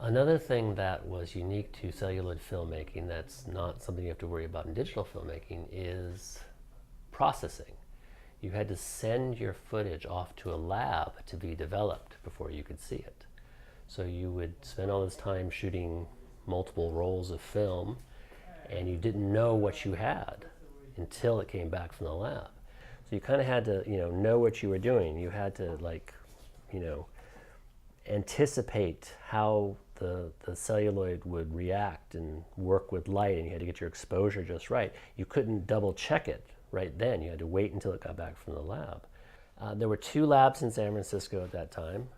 Another thing that was unique to celluloid filmmaking that's not something you have to worry about in digital filmmaking is processing. You had to send your footage off to a lab to be developed before you could see it. So you would spend all this time shooting multiple rolls of film, and you didn't know what you had until it came back from the lab. So you kind of had to, know what you were doing. You had to, anticipate how the celluloid would react and work with light, and you had to get your exposure just right. You couldn't double check it right then. You had to wait until it got back from the lab. There were 2 labs in San Francisco at that time.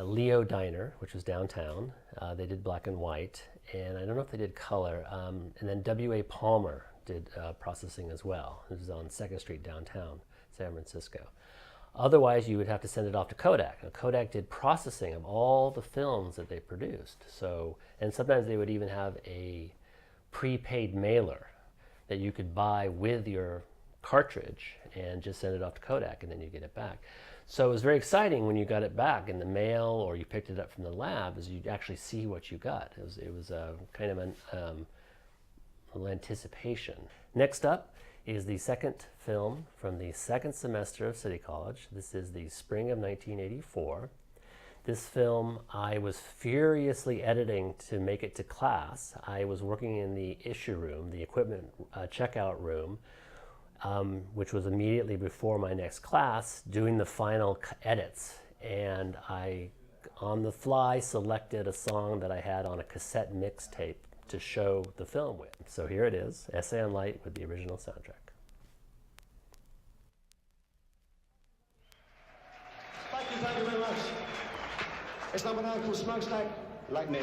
Leo Diner, which was downtown, they did black and white, and I don't know if they did color. And then W.A. Palmer did processing as well. It was on 2nd Street downtown, San Francisco. Otherwise, you would have to send it off to Kodak. Now, Kodak did processing of all the films that they produced. So, and sometimes they would even have a prepaid mailer that you could buy with your cartridge and just send it off to Kodak, and then you get it back. So it was very exciting when you got it back in the mail or you picked it up from the lab, as you'd actually see what you got. It was a kind of a little anticipation. Next up is the second film from the second semester of City College. This is the spring of 1984. This film I was furiously editing to make it to class. I was working in the issue room, the equipment checkout room, which was immediately before my next class, doing the final edits. And I, on the fly, selected a song that I had on a cassette mixtape to show the film with. So here it is, Essay on Light with the original soundtrack. Thank you very much. It's number 9 called Smokestack Like Me.